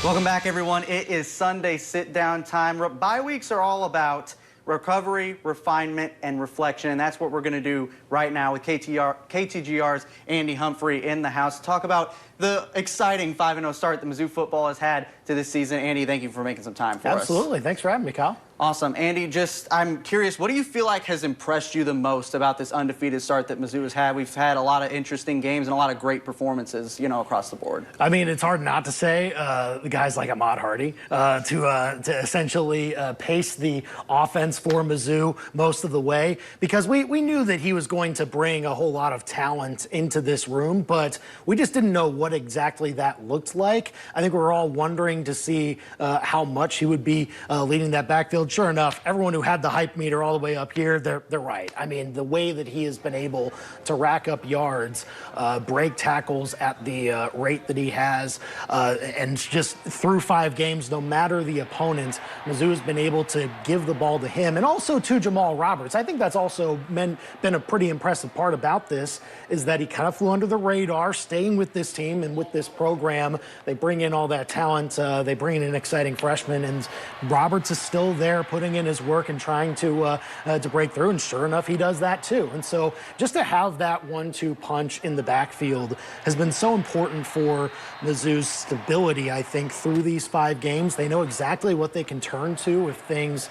Welcome back, everyone. It is Sunday sit-down time. Bye weeks are all about recovery, refinement, and reflection, and that's what we're going to do right now with KTGR's Andy Humphrey in the house to talk about the exciting 5-0 start that Mizzou football has had to this season. Andy, thank you for making some time for us. Absolutely. Thanks for having me, Kyle. Awesome. Andy, I'm curious, what do you feel like has impressed you the most about this undefeated start that Mizzou has had? We've had a lot of interesting games and a lot of great performances, across the board. I mean, it's hard not to say the guys like Ahmad Hardy to essentially pace the offense for Mizzou most of the way, because we knew that he was going to bring a whole lot of talent into this room, but we just didn't know what exactly that looked like. I think we were all wondering to see how much he would be leading that backfield. Sure enough, everyone who had the hype meter all the way up here, they're right. I mean, the way that he has been able to rack up yards, break tackles at the rate that he has, and just through 5 games, no matter the opponent, Mizzou has been able to give the ball to him and also to Jamal Roberts. I think that's also been a pretty impressive part about this, is that he kind of flew under the radar, staying with this team and with this program. They bring in all that talent. They bring in an exciting freshman, and Roberts is still there, putting in his work and trying to break through, and sure enough, he does that too. And so just to have that 1-2 punch in the backfield has been so important for Mizzou's stability, I think, through these 5 games. They know exactly what they can turn to if things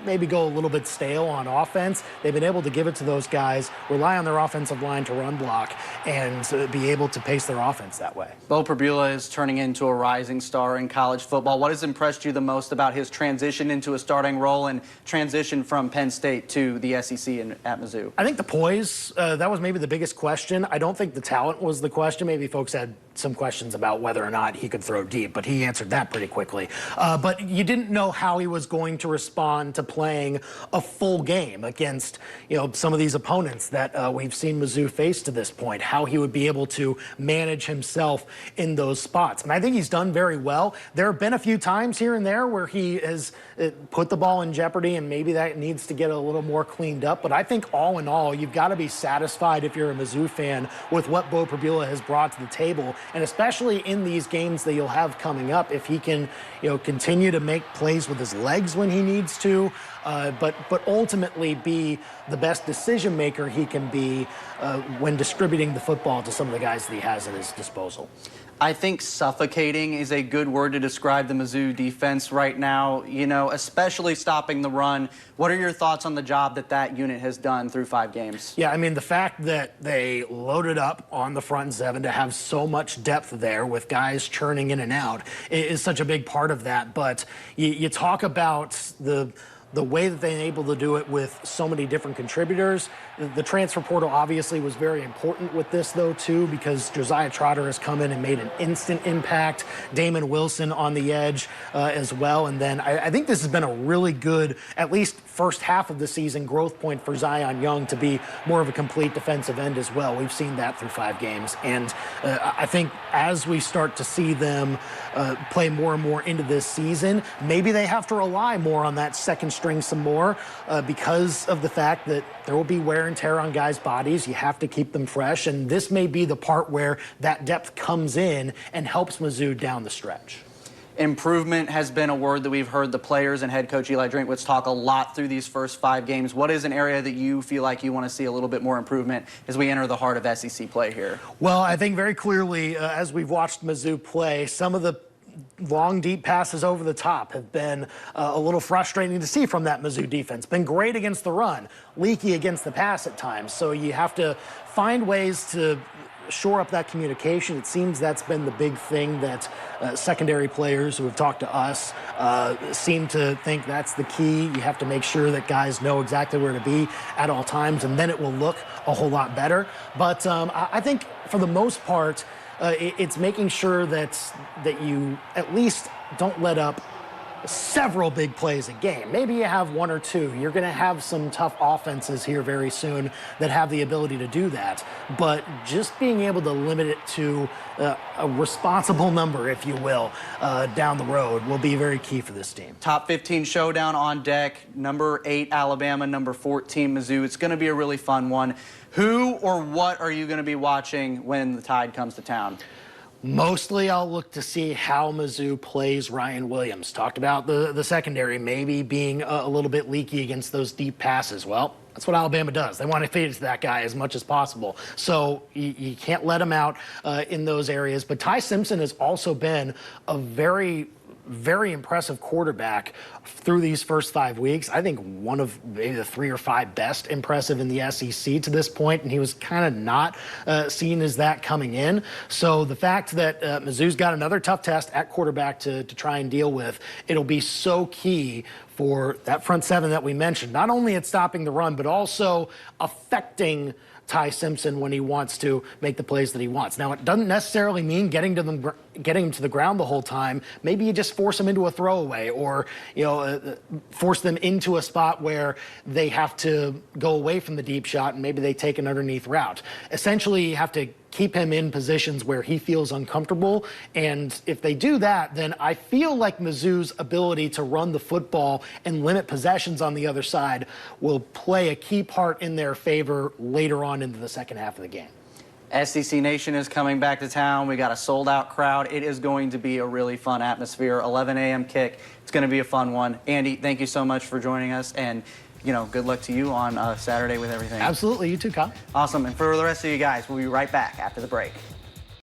maybe go a little bit stale on offense. They've been able to give it to those guys, rely on their offensive line to run block, and be able to pace their offense that way. Bo Prabula is turning into a rising star in college football. What has impressed you the most about his transition into a starting role and transition from Penn State to the SEC at Mizzou? I think the poise, that was maybe the biggest question. I don't think the talent was the question. Maybe folks had some questions about whether or not he could throw deep, but he answered that pretty quickly. But you didn't know how he was going to respond to playing a full game against, some of these opponents that we've seen Mizzou face to this point, how he would be able to manage himself in those spots. And I think he's done very well. There have been a few times here and there where he has put the ball in jeopardy, and maybe that needs to get a little more cleaned up. But I think all in all, you've got to be satisfied if you're a Mizzou fan with what Bo Prabula has brought to the table, and especially in these games that you'll have coming up, if he can, continue to make plays with his legs when he needs to, but ultimately be the best decision maker he can be when distributing the football to some of the guys that he has at his disposal. I think suffocating is a good word to describe the Mizzou defense right now, especially stopping the run. What are your thoughts on the job that unit has done through 5 games? Yeah, I mean, the fact that they loaded up on the front 7 to have so much depth there with guys churning in and out is such a big part of that. But you talk about the way that they're able to do it with so many different contributors. The transfer portal obviously was very important with this, though, too, because Josiah Trotter has come in and made an instant impact. Damon Wilson on the edge as well. And then I think this has been a really good, at least first half of the season, growth point for Zion Young to be more of a complete defensive end as well. We've seen that through 5 games. And I think as we start to see them play more and more into this season, maybe they have to rely more on that second string some more because of the fact that there will be wear and tear on guys' bodies. You have to keep them fresh, and this may be the part where that depth comes in and helps Mizzou down the stretch. Improvement has been a word that we've heard the players and head coach Eli Drinkwitz talk a lot through these first 5 games. What is an area that you feel like you want to see a little bit more improvement as we enter the heart of SEC play here? Well, I think very clearly, as we've watched Mizzou play, some of the long, deep passes over the top have been a little frustrating to see from that Mizzou defense. Been great against the run, leaky against the pass at times. So you have to find ways to shore up that communication. It seems that's been the big thing that secondary players who have talked to us seem to think that's the key. You have to make sure that guys know exactly where to be at all times, and then it will look a whole lot better. But I think for the most part, it's making sure that you at least don't let up several big plays a game. Maybe you have 1 or 2. You're going to have some tough offenses here very soon that have the ability to do that. But just being able to limit it to a responsible number, if you will, down the road will be very key for this team. Top 15 showdown on deck. Number 8 Alabama, number 14 Mizzou. It's going to be a really fun one. Who or what are you going to be watching when the Tide comes to town? Mostly, I'll look to see how Mizzou plays Ryan Williams. Talked about the secondary maybe being a little bit leaky against those deep passes. Well, that's what Alabama does. They want to feed it to that guy as much as possible. So you can't let him out in those areas. But Ty Simpson has also been a very impressive quarterback through these first 5 weeks. I think one of maybe the 3 or 5 best impressive in the SEC to this point, and he was kind of not seen as that coming in. So the fact that Mizzou's got another tough test at quarterback to try and deal with, it'll be so key for that front seven that we mentioned, not only at stopping the run, but also affecting Ty Simpson when he wants to make the plays that he wants. Now, it doesn't necessarily mean getting him to the ground the whole time. Maybe you just force him into a throwaway, or force them into a spot where they have to go away from the deep shot and maybe they take an underneath route. Essentially, you have to keep him in positions where he feels uncomfortable. And if they do that, then I feel like Mizzou's ability to run the football and limit possessions on the other side will play a key part in their favor later on into the second half of the game. SEC Nation is coming back to town. We got a sold-out crowd. It is going to be a really fun atmosphere. 11 a.m. kick. It's going to be a fun one. Andy, thank you so much for joining us, and good luck to you on Saturday with everything. Absolutely. You too, Kyle. Awesome. And for the rest of you guys, we'll be right back after the break.